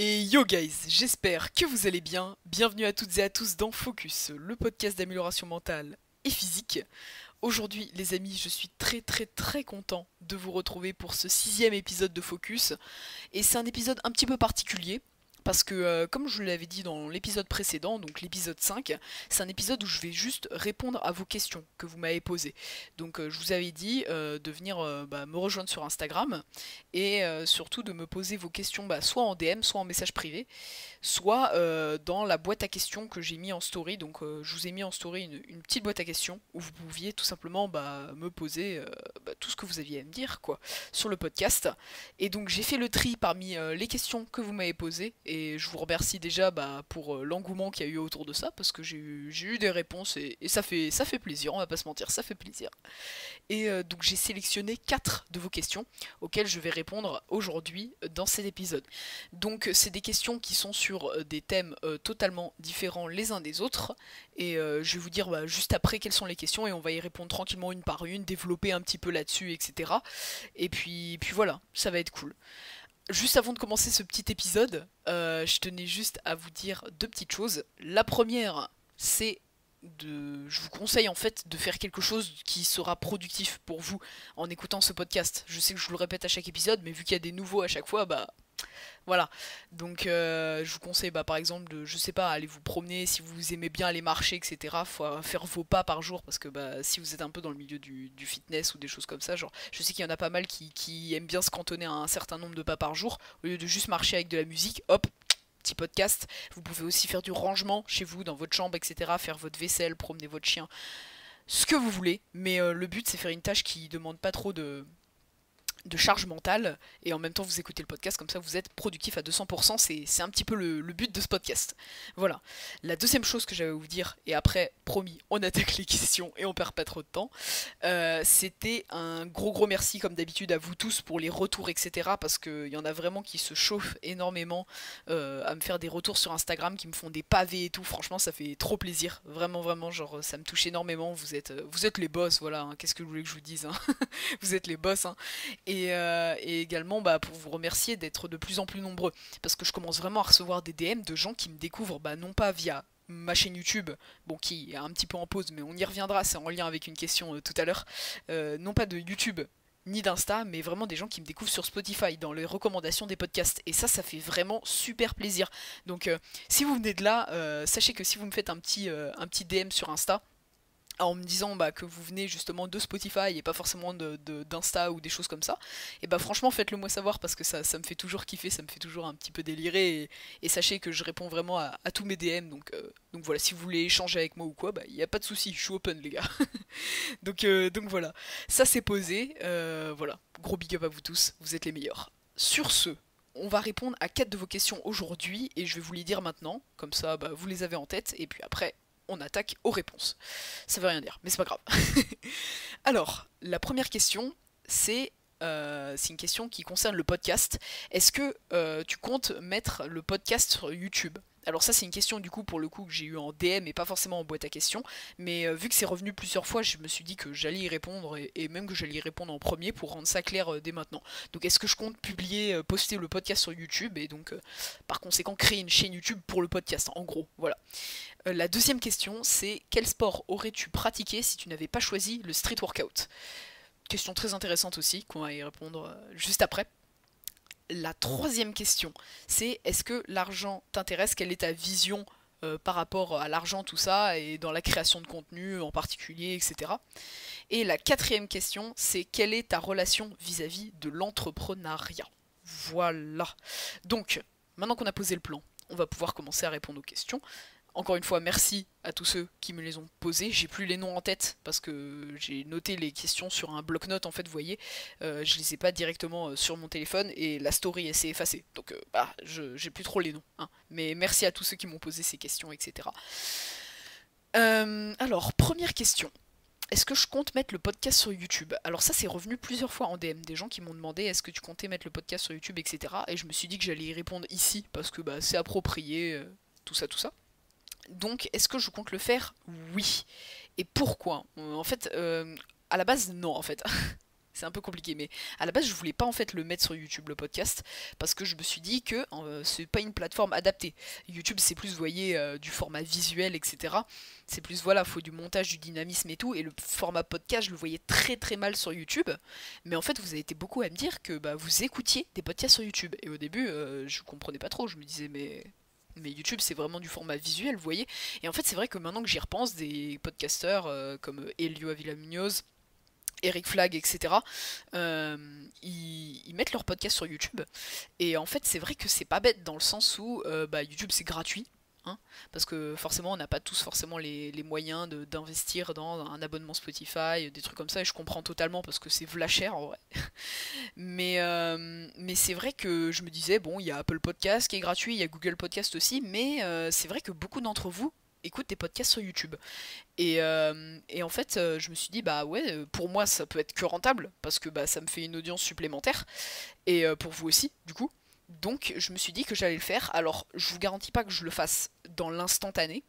Et yo guys, j'espère que vous allez bien. Bienvenue à toutes et à tous dans Focus, le podcast d'amélioration mentale et physique. Aujourd'hui les amis, je suis très content de vous retrouver pour ce sixième épisode de Focus. Et c'est un épisode un petit peu particulier. Parce que, comme je vous l'avais dit dans l'épisode précédent, donc l'épisode 5, c'est un épisode où je vais juste répondre à vos questions que vous m'avez posées. Donc je vous avais dit de venir me rejoindre sur Instagram et surtout de me poser vos questions soit en DM, soit en message privé, soit dans la boîte à questions que j'ai mis en story. Donc je vous ai mis en story une petite boîte à questions où vous pouviez tout simplement me poser tout ce que vous aviez à me dire quoi sur le podcast. Et donc j'ai fait le tri parmi les questions que vous m'avez posées et je vous remercie déjà pour l'engouement qu'il y a eu autour de ça parce que j'ai eu des réponses et ça fait plaisir, on va pas se mentir, ça fait plaisir. Et donc j'ai sélectionné 4 de vos questions auxquelles je vais répondre aujourd'hui dans cet épisode. Donc c'est des questions qui sont sur des thèmes totalement différents les uns des autres et je vais vous dire juste après quelles sont les questions et on va y répondre tranquillement une par une, développer un petit peu là-dessus, etc. Et puis voilà, ça va être cool. Juste avant de commencer ce petit épisode, je tenais juste à vous dire deux petites choses. La première, c'est je vous conseille en fait de faire quelque chose qui sera productif pour vous en écoutant ce podcast. Je sais que je vous le répète à chaque épisode, mais vu qu'il y a des nouveaux à chaque fois, voilà. Donc je vous conseille par exemple de, je sais pas, aller vous promener si vous aimez bien aller marcher, etc. Faut faire vos pas par jour parce que si vous êtes un peu dans le milieu du fitness ou des choses comme ça, genre je sais qu'il y en a pas mal qui aiment bien se cantonner à un certain nombre de pas par jour au lieu de juste marcher avec de la musique, hop, petit podcast. Vous pouvez aussi faire du rangement chez vous, dans votre chambre, etc. Faire votre vaisselle, promener votre chien, ce que vous voulez. Mais le but c'est faire une tâche qui demande pas trop de charge mentale et en même temps vous écoutez le podcast comme ça vous êtes productif à 200%, c'est un petit peu le but de ce podcast. Voilà. La deuxième chose que j'avais à vous dire et après promis on attaque les questions et on perd pas trop de temps, c'était un gros merci comme d'habitude à vous tous pour les retours, etc. parce qu'il y en a vraiment qui se chauffent énormément à me faire des retours sur Instagram, qui me font des pavés et tout. Franchement ça fait trop plaisir, vraiment genre ça me touche énormément. Vous êtes les boss, voilà, hein. Qu'est-ce que vous voulez que je vous dise, hein. Vous êtes les boss, hein. Et également pour vous remercier d'être de plus en plus nombreux. Parce que je commence vraiment à recevoir des DM de gens qui me découvrent non pas via ma chaîne YouTube, bon qui est un petit peu en pause, mais on y reviendra, c'est en lien avec une question tout à l'heure, non pas de YouTube ni d'Insta, mais vraiment des gens qui me découvrent sur Spotify, dans les recommandations des podcasts. Et ça fait vraiment super plaisir. Donc si vous venez de là, sachez que si vous me faites un petit DM sur Insta, en me disant que vous venez justement de Spotify et pas forcément d'Insta ou des choses comme ça, et franchement faites-le moi savoir parce que ça me fait toujours kiffer, ça me fait toujours un petit peu délirer et sachez que je réponds vraiment à tous mes DM, donc voilà, si vous voulez échanger avec moi ou quoi, il n'y a pas de souci, je suis open les gars. donc voilà, ça c'est posé, voilà, gros big up à vous tous, vous êtes les meilleurs. Sur ce, on va répondre à 4 de vos questions aujourd'hui et je vais vous les dire maintenant, comme ça vous les avez en tête et puis après on attaque aux réponses. Ça veut rien dire, mais c'est pas grave. Alors, la première question, c'est une question qui concerne le podcast. Est-ce que tu comptes mettre le podcast sur YouTube ? Alors ça c'est une question du coup pour le coup que j'ai eu en DM et pas forcément en boîte à questions, mais vu que c'est revenu plusieurs fois, je me suis dit que j'allais y répondre et même que j'allais y répondre en premier pour rendre ça clair dès maintenant. Donc est-ce que je compte poster le podcast sur YouTube et donc par conséquent créer une chaîne YouTube pour le podcast, en gros, voilà. La deuxième question c'est quel sport aurais-tu pratiqué si tu n'avais pas choisi le street workout ? Question très intéressante aussi, qu'on va y répondre juste après. La troisième question, c'est est-ce que l'argent t'intéresse ? Quelle est ta vision par rapport à l'argent, tout ça, et dans la création de contenu en particulier, etc. Et la quatrième question, c'est quelle est ta relation vis-à-vis de l'entrepreneuriat ? Voilà. Donc, maintenant qu'on a posé le plan, on va pouvoir commencer à répondre aux questions. Encore une fois, merci à tous ceux qui me les ont posés. J'ai plus les noms en tête parce que j'ai noté les questions sur un bloc-notes en fait, vous voyez. Je les ai pas directement sur mon téléphone et la story elle s'est effacée. Donc j'ai plus trop les noms, hein. Mais merci à tous ceux qui m'ont posé ces questions, etc. Alors, première question. Est-ce que je compte mettre le podcast sur YouTube ? Alors ça c'est revenu plusieurs fois en DM, des gens qui m'ont demandé est-ce que tu comptais mettre le podcast sur YouTube, etc. Et je me suis dit que j'allais y répondre ici parce que c'est approprié, tout ça, tout ça. Donc, est-ce que je compte le faire ? Oui. Et pourquoi ? En fait, à la base, non, en fait. c'est un peu compliqué, mais à la base je voulais pas en fait le mettre sur YouTube le podcast parce que je me suis dit que c'est pas une plateforme adaptée. YouTube c'est plus, vous voyez, du format visuel, etc. C'est plus, voilà, faut du montage, du dynamisme et tout, et le format podcast je le voyais très très mal sur YouTube. Mais en fait vous avez été beaucoup à me dire que bah, vous écoutiez des podcasts sur YouTube, et au début je comprenais pas trop, je me disais mais YouTube c'est vraiment du format visuel, vous voyez. Et en fait c'est vrai que maintenant que j'y repense, des podcasteurs comme Elio Avila Munoz, Eric Flag, etc. Ils mettent leur podcast sur YouTube. Et en fait, c'est vrai que c'est pas bête dans le sens où bah, YouTube c'est gratuit. Hein, parce que forcément, on n'a pas tous forcément les moyens d'investir dans un abonnement Spotify, des trucs comme ça. Et je comprends totalement parce que c'est v'là cher en vrai. Mais c'est vrai que je me disais, bon, il y a Apple Podcast qui est gratuit, il y a Google Podcast aussi. Mais c'est vrai que beaucoup d'entre vous écoutent des podcasts sur YouTube. Et en fait, je me suis dit, bah ouais, pour moi, ça peut être que rentable, parce que bah, ça me fait une audience supplémentaire, et pour vous aussi, du coup. Donc, je me suis dit que j'allais le faire. Alors, je vous garantis pas que je le fasse dans l'instantané,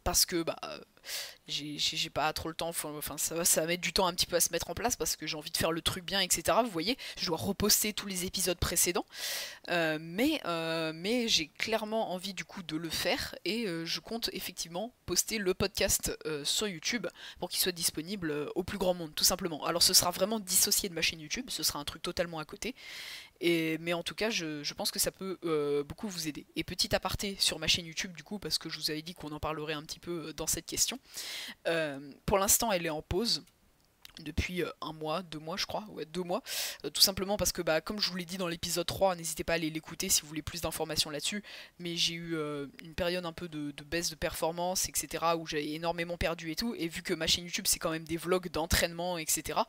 parce que bah j'ai pas trop le temps, enfin ça va mettre du temps un petit peu à se mettre en place parce que j'ai envie de faire le truc bien, etc. Vous voyez, je dois reposter tous les épisodes précédents. Mais j'ai clairement envie du coup de le faire, et je compte effectivement poster le podcast sur YouTube pour qu'il soit disponible au plus grand monde, tout simplement. Alors ce sera vraiment dissocié de ma chaîne YouTube, ce sera un truc totalement à côté, mais en tout cas je pense que ça peut beaucoup vous aider. Et petit aparté sur ma chaîne YouTube du coup, parce que je vous avais dit qu'on en parlerait un petit peu dans cette question. Pour l'instant elle est en pause depuis un mois, 2 mois je crois, ouais 2 mois, tout simplement parce que bah, comme je vous l'ai dit dans l'épisode 3, n'hésitez pas à aller l'écouter si vous voulez plus d'informations là-dessus, mais j'ai eu une période un peu de baisse de performance, etc., où j'ai énormément perdu et tout, et vu que ma chaîne YouTube c'est quand même des vlogs d'entraînement, etc.,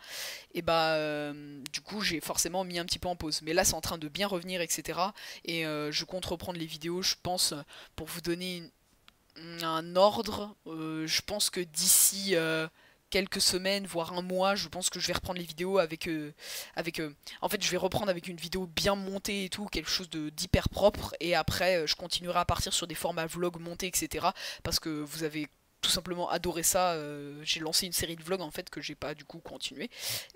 et bah du coup j'ai forcément mis un petit peu en pause, mais là c'est en train de bien revenir, etc., et je compte reprendre les vidéos, je pense, pour vous donner un ordre, je pense que d'ici quelques semaines, voire un mois, je pense que je vais reprendre les vidéos en fait, je vais reprendre avec une vidéo bien montée et tout, quelque chose d'hyper propre, et après, je continuerai à partir sur des formats vlog montés, etc. Parce que vous avez tout simplement adoré ça. J'ai lancé une série de vlogs en fait que j'ai pas du coup continué,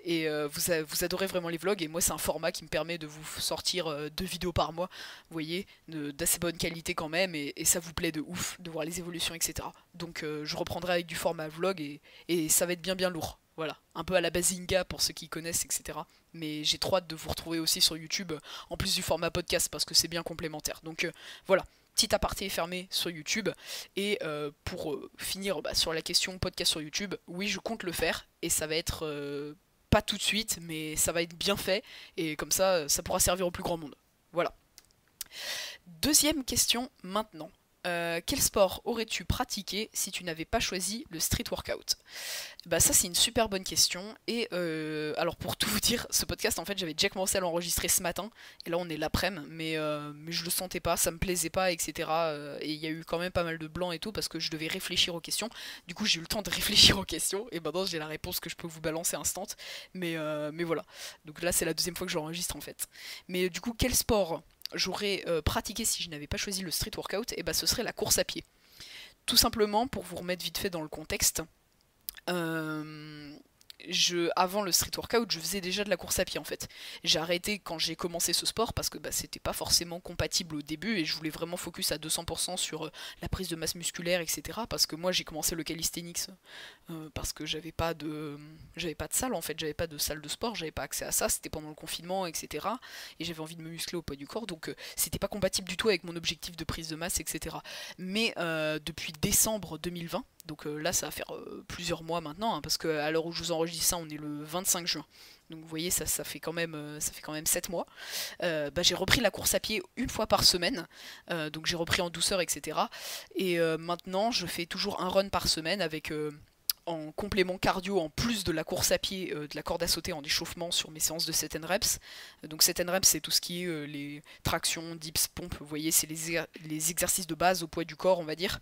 et vous adorez vraiment les vlogs, et moi c'est un format qui me permet de vous sortir 2 vidéos par mois, vous voyez, d'assez bonne qualité quand même, et ça vous plaît de ouf de voir les évolutions, etc. Donc je reprendrai avec du format vlog, et ça va être bien bien lourd. Voilà, un peu à la Bazinga pour ceux qui connaissent, etc. Mais j'ai trop hâte de vous retrouver aussi sur YouTube, en plus du format podcast, parce que c'est bien complémentaire. Donc voilà, petit aparté fermé sur YouTube. Et pour finir bah, sur la question podcast sur YouTube, oui, je compte le faire, et ça va être pas tout de suite, mais ça va être bien fait, et comme ça pourra servir au plus grand monde. Voilà. Deuxième question maintenant. Quel sport aurais-tu pratiqué si tu n'avais pas choisi le street workout? Bah ça c'est une super bonne question, et alors pour tout vous dire, ce podcast en fait j'avais déjà commencé à l'enregistrer ce matin, et là on est l'après-midi, mais je le sentais pas, ça me plaisait pas, etc. Et il y a eu quand même pas mal de blanc et tout parce que je devais réfléchir aux questions, du coup j'ai eu le temps de réfléchir aux questions, et maintenant j'ai la réponse que je peux vous balancer instant, mais voilà, donc là c'est la deuxième fois que j'enregistre en fait. Mais du coup quel sport j'aurais pratiqué si je n'avais pas choisi le street workout? Et bah ce serait la course à pied. Tout simplement pour vous remettre vite fait dans le contexte. Euh, Avant le street workout, je faisais déjà de la course à pied en fait. J'ai arrêté quand j'ai commencé ce sport parce que bah, c'était pas forcément compatible au début, et je voulais vraiment focus à 200% sur la prise de masse musculaire, etc. Parce que moi j'ai commencé le calisthenics parce que j'avais pas de salle en fait, j'avais pas de salle de sport, j'avais pas accès à ça, c'était pendant le confinement, etc. Et j'avais envie de me muscler au poids du corps, donc c'était pas compatible du tout avec mon objectif de prise de masse, etc. Mais depuis décembre 2020, donc là ça va faire plusieurs mois maintenant, hein, parce qu'à l'heure où je vous enregistre ça, on est le 25 juin. Donc vous voyez, ça fait quand même 7 mois. Bah, j'ai repris la course à pied une fois par semaine, donc j'ai repris en douceur, etc. Et maintenant, je fais toujours un run par semaine avec en complément cardio, en plus de la course à pied, de la corde à sauter en échauffement sur mes séances de 7 reps. Donc 7 reps c'est tout ce qui est les tractions, dips, pompes, vous voyez c'est les exercices de base au poids du corps on va dire.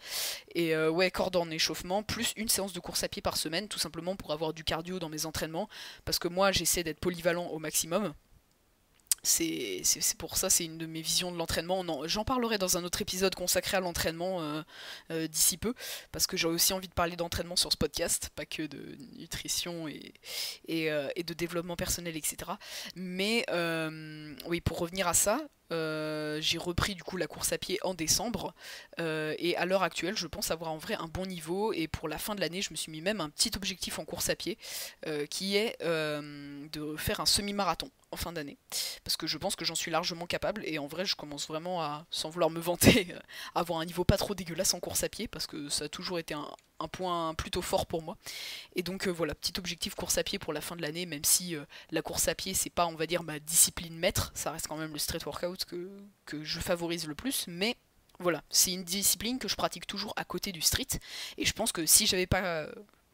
Et ouais, corde en échauffement, plus une séance de course à pied par semaine, tout simplement pour avoir du cardio dans mes entraînements, parce que moi j'essaie d'être polyvalent au maximum. C'est pour ça, c'est une de mes visions de l'entraînement. J'en parlerai dans un autre épisode consacré à l'entraînement d'ici peu, parce que j'ai aussi envie de parler d'entraînement sur ce podcast, pas que de nutrition et de développement personnel, etc. Mais oui, pour revenir à ça, j'ai repris du coup la course à pied en décembre et à l'heure actuelle je pense avoir en vrai un bon niveau et pour la fin de l'année je me suis mis même un petit objectif en course à pied qui est de faire un semi-marathon en fin d'année parce que je pense que j'en suis largement capable et en vrai je commence vraiment à, sans vouloir me vanter, à avoir un niveau pas trop dégueulasse en course à pied parce que ça a toujours été un point plutôt fort pour moi. Et donc voilà, petit objectif course à pied pour la fin de l'année, même si la course à pied c'est pas on va dire ma discipline maître, ça reste quand même le street workout que je favorise le plus, mais voilà, c'est une discipline que je pratique toujours à côté du street, et je pense que si j'avais pas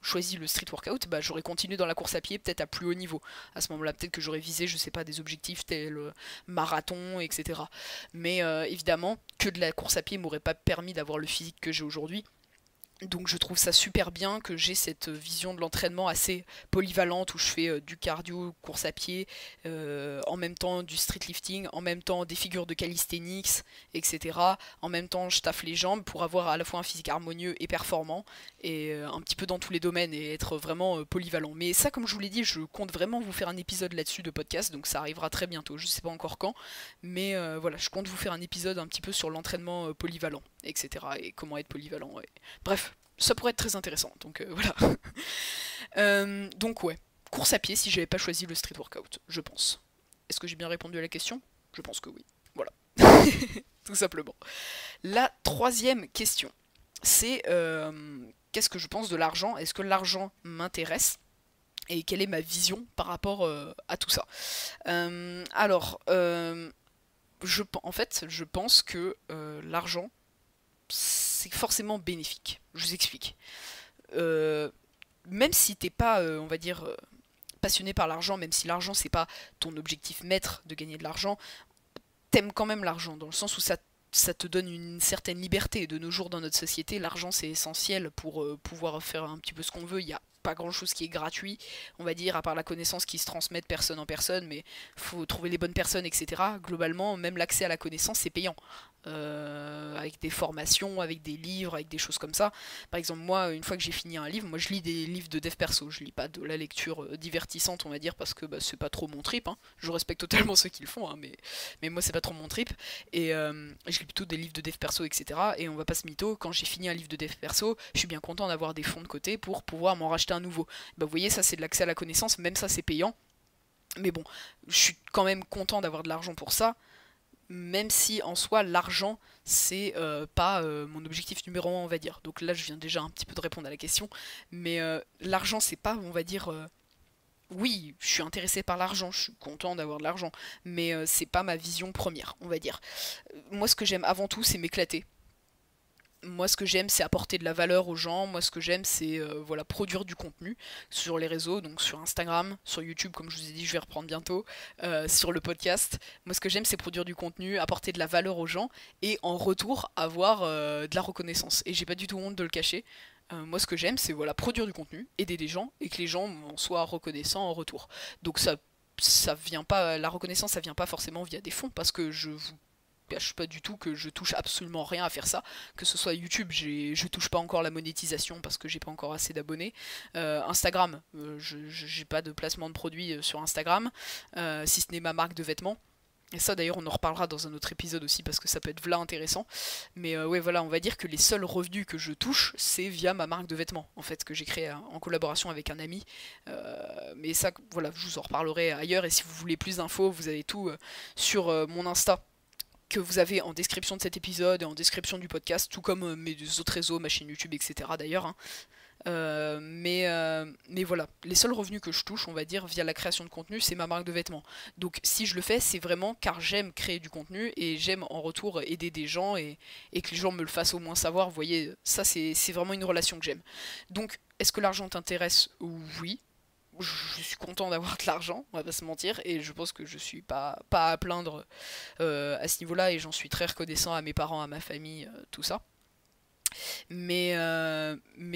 choisi le street workout, bah, j'aurais continué dans la course à pied peut-être à plus haut niveau. À ce moment-là, peut-être que j'aurais visé, je sais pas, des objectifs tels marathon, etc. Mais évidemment, que de la course à pied m'aurait pas permis d'avoir le physique que j'ai aujourd'hui. Donc je trouve ça super bien que j'ai cette vision de l'entraînement assez polyvalente où je fais du cardio, course à pied, en même temps du street lifting, en même temps des figures de calisthenics, etc. En même temps je taffe les jambes pour avoir à la fois un physique harmonieux et performant, et un petit peu dans tous les domaines et être vraiment polyvalent. Mais ça, comme je vous l'ai dit, je compte vraiment vous faire un épisode là-dessus de podcast, donc ça arrivera très bientôt, je sais pas encore quand, mais voilà, je compte vous faire un épisode un petit peu sur l'entraînement polyvalent, etc. et comment être polyvalent, ouais. Bref, ça pourrait être très intéressant, donc voilà. Donc ouais, course à pied si j'avais pas choisi le street workout, je pense. Est-ce que j'ai bien répondu à la question? Je pense que oui. Voilà. Tout simplement. La troisième question, c'est qu'est-ce que je pense de l'argent? Est-ce que l'argent m'intéresse? Et quelle est ma vision par rapport à tout ça? Alors, en fait, je pense que l'argent, c'est forcément bénéfique. Je vous explique. Euh, Même si t'es pas, on va dire, passionné par l'argent, même si l'argent c'est pas ton objectif maître de gagner de l'argent, t'aimes quand même l'argent, dans le sens où ça te donne une certaine liberté. De nos jours dans notre société, l'argent c'est essentiel pour pouvoir faire un petit peu ce qu'on veut. Il n'y a pas grand chose qui est gratuit, on va dire, à part la connaissance qui se transmet de personne en personne, mais faut trouver les bonnes personnes, etc. Globalement, même l'accès à la connaissance c'est payant. Avec des formations, avec des livres, avec des choses comme ça. Par exemple, moi, une fois que j'ai fini un livre, moi je lis des livres de dev perso, je lis pas de la lecture divertissante, on va dire, parce que bah, c'est pas trop mon trip, hein. Je respecte totalement ceux qui le font, hein, mais moi c'est pas trop mon trip, et je lis plutôt des livres de dev perso, etc. Et on va pas se mytho, quand j'ai fini un livre de dev perso, je suis bien content d'avoir des fonds de côté pour pouvoir m'en racheter un nouveau. Bah, vous voyez, ça c'est de l'accès à la connaissance, même ça c'est payant, mais bon, je suis quand même content d'avoir de l'argent pour ça, même si en soi l'argent c'est pas mon objectif numéro un, on va dire. Donc là je viens déjà un petit peu de répondre à la question, mais l'argent c'est pas, on va dire, oui, je suis intéressé par l'argent, je suis content d'avoir de l'argent, mais c'est pas ma vision première, on va dire. Moi ce que j'aime avant tout c'est m'éclater. Moi ce que j'aime c'est apporter de la valeur aux gens. Moi ce que j'aime c'est voilà, produire du contenu sur les réseaux, donc sur Instagram, sur YouTube comme je vous ai dit je vais reprendre bientôt, sur le podcast. Moi ce que j'aime c'est produire du contenu, apporter de la valeur aux gens et en retour avoir de la reconnaissance. Et j'ai pas du tout honte de le cacher. Moi ce que j'aime c'est voilà, produire du contenu, aider des gens et que les gens en soient reconnaissants en retour. Donc ça vient pas, la reconnaissance ça vient pas forcément via des fonds parce que je vous cache pas du tout que je touche absolument rien à faire ça. Que ce soit YouTube, je touche pas encore la monétisation parce que j'ai pas encore assez d'abonnés. Instagram, j'ai pas de placement de produits sur Instagram, si ce n'est ma marque de vêtements. Et ça d'ailleurs on en reparlera dans un autre épisode aussi parce que ça peut être v'là intéressant. Mais ouais voilà, on va dire que les seuls revenus que je touche c'est via ma marque de vêtements en fait que j'ai créé en collaboration avec un ami. Mais ça voilà, je vous en reparlerai ailleurs et si vous voulez plus d'infos vous avez tout sur mon Insta que vous avez en description de cet épisode et en description du podcast, tout comme mes autres réseaux, ma chaîne YouTube, etc. d'ailleurs. Hein. Mais voilà, les seuls revenus que je touche, on va dire, via la création de contenu, c'est ma marque de vêtements. Donc si je le fais, c'est vraiment car j'aime créer du contenu et j'aime en retour aider des gens et que les gens me le fassent au moins savoir. Vous voyez, ça c'est vraiment une relation que j'aime. Donc, est-ce que l'argent t'intéresse? Oui. Je suis content d'avoir de l'argent, on va pas se mentir, et je pense que je suis pas à plaindre à ce niveau-là, et j'en suis très reconnaissant à mes parents, à ma famille, tout ça. Mais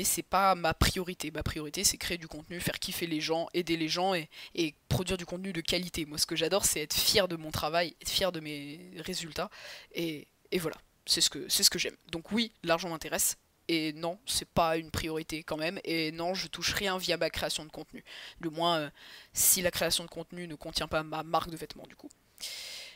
c'est pas ma priorité. Ma priorité, c'est créer du contenu, faire kiffer les gens, aider les gens et produire du contenu de qualité. Moi, ce que j'adore, c'est être fier de mon travail, être fier de mes résultats. Et voilà, c'est ce que j'aime. Donc oui, l'argent m'intéresse. Et non, c'est pas une priorité quand même. Et non, je touche rien via ma création de contenu. Du moins, si la création de contenu ne contient pas ma marque de vêtements, du coup.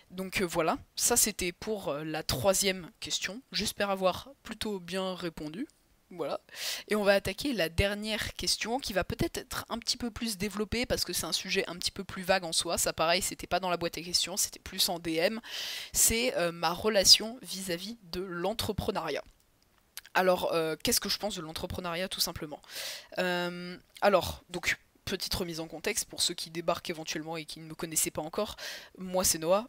Donc voilà, ça c'était pour la troisième question. J'espère avoir plutôt bien répondu. Voilà. Et on va attaquer la dernière question qui va peut-être être un petit peu plus développée parce que c'est un sujet un petit peu plus vague en soi. Ça pareil, c'était pas dans la boîte à questions, c'était plus en DM. C'est ma relation vis-à-vis de l'entrepreneuriat. Alors, qu'est-ce que je pense de l'entrepreneuriat tout simplement? Donc, petite remise en contexte pour ceux qui débarquent éventuellement et qui ne me connaissaient pas encore. Moi, c'est Noah.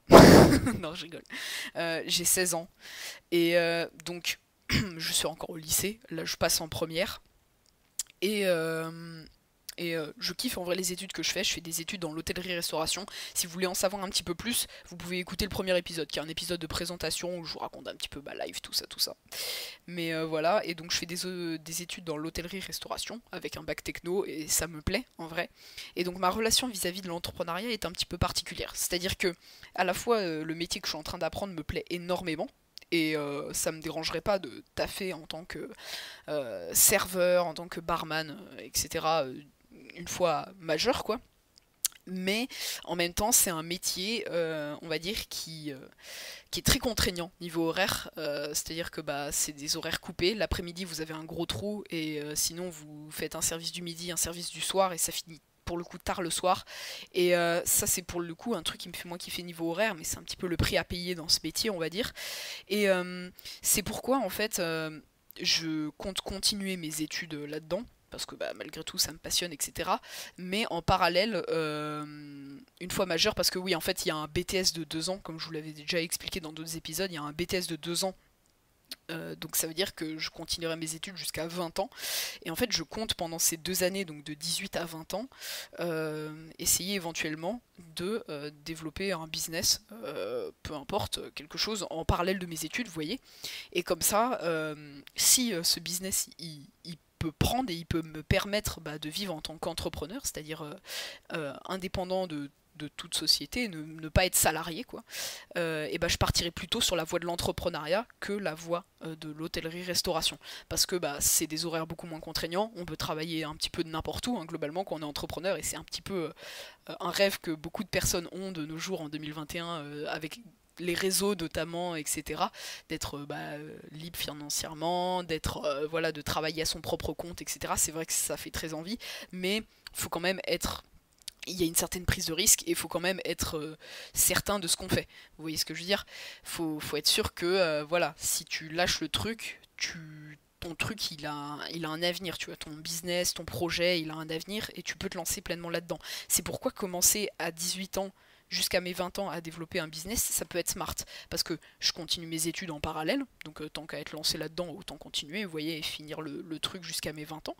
Non, je rigole. J'ai 16 ans. Et donc, je suis encore au lycée. Là, je passe en première. Et, je kiffe en vrai les études que je fais. Je fais des études dans l'hôtellerie-restauration. Si vous voulez en savoir un petit peu plus, vous pouvez écouter le premier épisode, qui est un épisode de présentation où je vous raconte un petit peu ma live, tout ça, tout ça. Mais voilà, et donc je fais des études dans l'hôtellerie-restauration avec un bac techno et ça me plaît en vrai. Et donc ma relation vis-à-vis de l'entrepreneuriat est un petit peu particulière. C'est-à-dire que à la fois le métier que je suis en train d'apprendre me plaît énormément. Et ça me dérangerait pas de taffer en tant que serveur, en tant que barman, etc. Une fois majeur quoi. Mais en même temps c'est un métier on va dire qui est très contraignant niveau horaire, c'est-à-dire que bah, c'est des horaires coupés, l'après-midi vous avez un gros trou et sinon vous faites un service du midi, un service du soir et ça finit pour le coup tard le soir et ça c'est pour le coup un truc qui me fait moins kiffer niveau horaire mais c'est un petit peu le prix à payer dans ce métier on va dire et c'est pourquoi en fait je compte continuer mes études là-dedans parce que bah, malgré tout ça me passionne, etc. Mais en parallèle, une fois majeur, parce que oui, en fait, il y a un BTS de 2 ans, comme je vous l'avais déjà expliqué dans d'autres épisodes, il y a un BTS de 2 ans. Donc ça veut dire que je continuerai mes études jusqu'à 20 ans. Et en fait, je compte pendant ces 2 années, donc de 18 à 20 ans, essayer éventuellement de développer un business, peu importe, quelque chose en parallèle de mes études, vous voyez. Et comme ça, si ce business, il peut prendre et il peut me permettre bah, de vivre en tant qu'entrepreneur, c'est-à-dire indépendant de toute société, ne pas être salarié, quoi, et bah, je partirai plutôt sur la voie de l'entrepreneuriat que la voie de l'hôtellerie-restauration. Parce que bah, c'est des horaires beaucoup moins contraignants, on peut travailler un petit peu de n'importe où, hein, globalement, quand on est entrepreneur, et c'est un petit peu un rêve que beaucoup de personnes ont de nos jours en 2021, avec les réseaux notamment, etc. D'être libre financièrement, d'être voilà, de travailler à son propre compte, etc. C'est vrai que ça fait très envie, mais faut quand même être il y a une certaine prise de risque et il faut quand même être certain de ce qu'on fait. Vous voyez ce que je veux dire? Faut être sûr que voilà, si tu lâches le truc, ton truc il a un avenir, tu vois, ton business, ton projet, il a un avenir et tu peux te lancer pleinement là-dedans. C'est pourquoi commencer à 18 ans jusqu'à mes 20 ans à développer un business, ça peut être smart. Parce que je continue mes études en parallèle, donc tant qu'à être lancé là-dedans, autant continuer, vous voyez, et finir le truc jusqu'à mes 20 ans.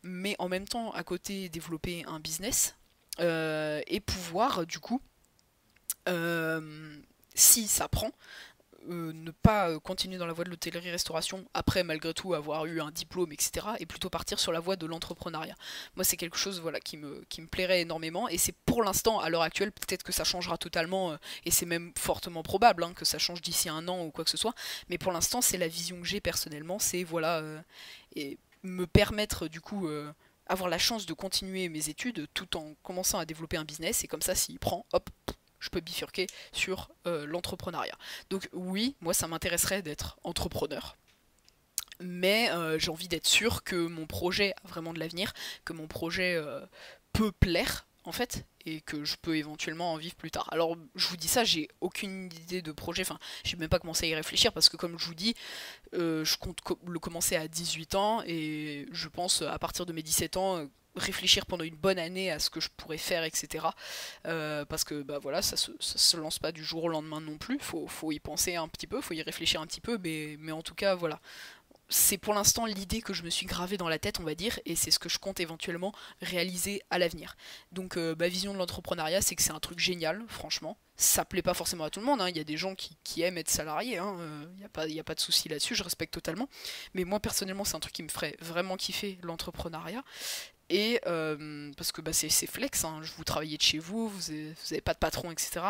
Mais en même temps, à côté, développer un business, et pouvoir du coup, si ça prend, ne pas continuer dans la voie de l'hôtellerie-restauration après malgré tout avoir eu un diplôme, etc. et plutôt partir sur la voie de l'entrepreneuriat. Moi c'est quelque chose voilà, qui me plairait énormément et c'est pour l'instant, à l'heure actuelle, peut-être que ça changera totalement et c'est même fortement probable hein, que ça change d'ici un an ou quoi que ce soit, mais pour l'instant c'est la vision que j'ai personnellement, c'est voilà, et me permettre du coup avoir la chance de continuer mes études tout en commençant à développer un business et comme ça s'il prend, hop, je peux bifurquer sur l'entrepreneuriat. Donc oui, moi ça m'intéresserait d'être entrepreneur, mais j'ai envie d'être sûr que mon projet a vraiment de l'avenir, que mon projet peut plaire en fait, et que je peux éventuellement en vivre plus tard. Alors je vous dis ça, j'ai aucune idée de projet, enfin j'ai même pas commencé à y réfléchir parce que comme je vous dis, je compte le commencer à 18 ans et je pense à partir de mes 17 ans réfléchir pendant une bonne année à ce que je pourrais faire, etc. Parce que bah voilà, ça se lance pas du jour au lendemain non plus, faut y penser un petit peu, faut y réfléchir un petit peu, mais en tout cas voilà, c'est pour l'instant l'idée que je me suis gravée dans la tête, on va dire, et c'est ce que je compte éventuellement réaliser à l'avenir. Donc ma vision de l'entrepreneuriat, c'est que c'est un truc génial, franchement. Ça plaît pas forcément à tout le monde, hein. Il y a des gens qui aiment être salariés, hein. Y a pas de souci là-dessus, je respecte totalement. Mais moi personnellement, c'est un truc qui me ferait vraiment kiffer, l'entrepreneuriat. Et parce que bah, c'est flex, hein. Vous travaillez de chez vous, vous avez pas de patron, etc.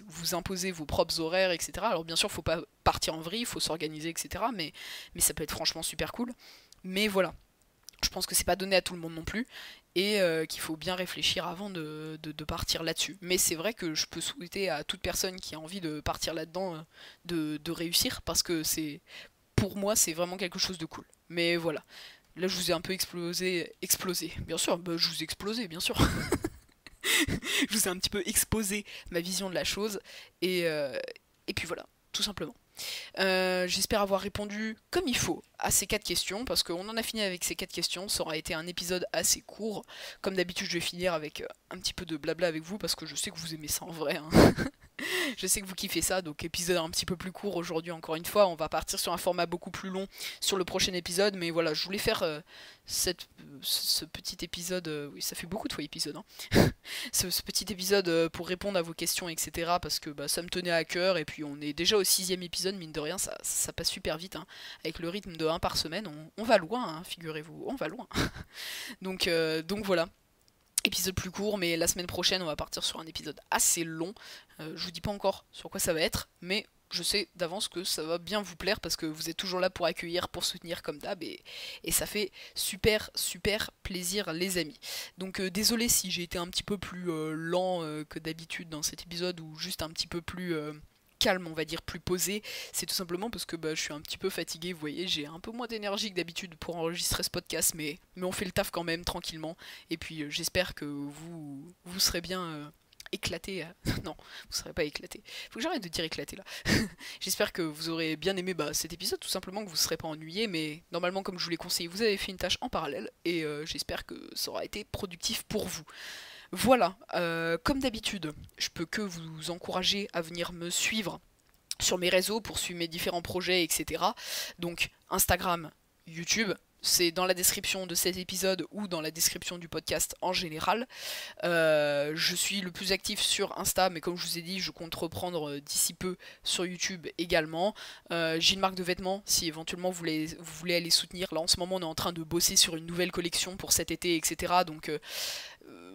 Vous imposez vos propres horaires, etc. Alors bien sûr, faut pas partir en vrille, il faut s'organiser, etc. Mais ça peut être franchement super cool. Mais voilà, je pense que c'est pas donné à tout le monde non plus. Et qu'il faut bien réfléchir avant de partir là-dessus. Mais c'est vrai que je peux souhaiter à toute personne qui a envie de partir là-dedans de réussir, parce que pour moi, c'est vraiment quelque chose de cool. Mais voilà. Là, je vous ai un peu explosé. Bien sûr, bah, je vous ai explosé, bien sûr. Je vous ai un petit peu exposé ma vision de la chose. Et puis voilà, tout simplement. J'espère avoir répondu comme il faut à ces 4 questions, parce qu'on en a fini avec ces 4 questions. Ça aura été un épisode assez court. Comme d'habitude, je vais finir avec un petit peu de blabla avec vous, parce que je sais que vous aimez ça en vrai, hein. Je sais que vous kiffez ça, donc épisode un petit peu plus court aujourd'hui, encore une fois. On va partir sur un format beaucoup plus long sur le prochain épisode, mais voilà, je voulais faire ce petit épisode, oui, ça fait beaucoup de fois épisode, hein. Ce petit épisode pour répondre à vos questions, etc. Parce que bah, ça me tenait à cœur, et puis on est déjà au 6ème épisode, mine de rien, ça passe super vite, hein. Avec le rythme de 1 par semaine, on va loin, hein, figurez-vous, on va loin. Donc voilà. Épisode plus court, mais la semaine prochaine on va partir sur un épisode assez long. Je vous dis pas encore sur quoi ça va être, mais je sais d'avance que ça va bien vous plaire, parce que vous êtes toujours là pour accueillir, pour soutenir comme d'hab, et ça fait super super plaisir les amis. Donc désolé si j'ai été un petit peu plus lent que d'habitude dans cet épisode, ou juste un petit peu plus calme, on va dire, plus posé. C'est tout simplement parce que bah, je suis un petit peu fatigué, vous voyez, j'ai un peu moins d'énergie que d'habitude pour enregistrer ce podcast, mais on fait le taf quand même tranquillement. Et puis j'espère que vous serez bien éclaté. Non, vous serez pas éclaté. Faut que j'arrête de dire éclaté là. J'espère que vous aurez bien aimé cet épisode, tout simplement, que vous ne serez pas ennuyé, mais normalement, comme je vous l'ai conseillé, vous avez fait une tâche en parallèle, et j'espère que ça aura été productif pour vous. Voilà, comme d'habitude, je peux que vous encourager à venir me suivre sur mes réseaux pour suivre mes différents projets, etc. Donc Instagram, YouTube, c'est dans la description de cet épisode ou dans la description du podcast en général. Je suis le plus actif sur Insta, mais comme je vous ai dit, je compte reprendre d'ici peu sur YouTube également. J'ai une marque de vêtements, si éventuellement vous voulez aller soutenir. Là en ce moment on est en train de bosser sur une nouvelle collection pour cet été, etc. Donc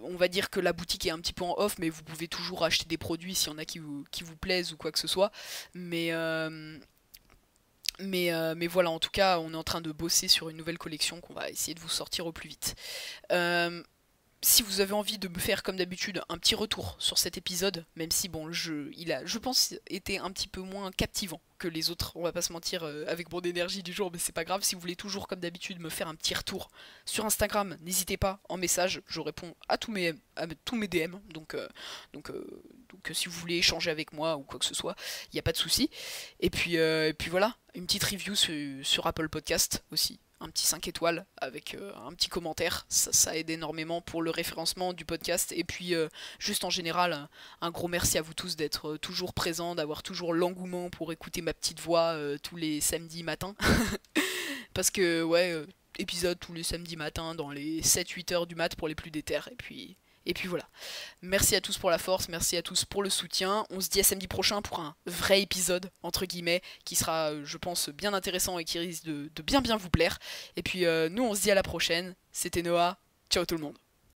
on va dire que la boutique est un petit peu en off, mais vous pouvez toujours acheter des produits s'il y en a qui vous plaisent ou quoi que ce soit. Mais voilà, en tout cas, on est en train de bosser sur une nouvelle collection qu'on va essayer de vous sortir au plus vite. Si vous avez envie de me faire comme d'habitude un petit retour sur cet épisode, même si bon, il a, je pense, été un petit peu moins captivant que les autres, on va pas se mentir, avec mon énergie du jour, mais c'est pas grave. Si vous voulez toujours comme d'habitude me faire un petit retour sur Instagram, n'hésitez pas, en message, je réponds à tous mes DM, donc si vous voulez échanger avec moi ou quoi que ce soit, il n'y a pas de souci. Et puis voilà, une petite review sur Apple Podcast aussi, un petit 5 étoiles avec un petit commentaire, ça aide énormément pour le référencement du podcast. Et puis juste en général, un gros merci à vous tous d'être toujours présents, d'avoir toujours l'engouement pour écouter ma petite voix tous les samedis matins. Parce que ouais, épisode tous les samedis matins dans les 7-8 heures du mat pour les plus déter. Et puis voilà. Merci à tous pour la force, merci à tous pour le soutien. On se dit à samedi prochain pour un vrai épisode, entre guillemets, qui sera, je pense, bien intéressant et qui risque de bien bien vous plaire. Et puis nous, on se dit à la prochaine. C'était Noah. Ciao tout le monde.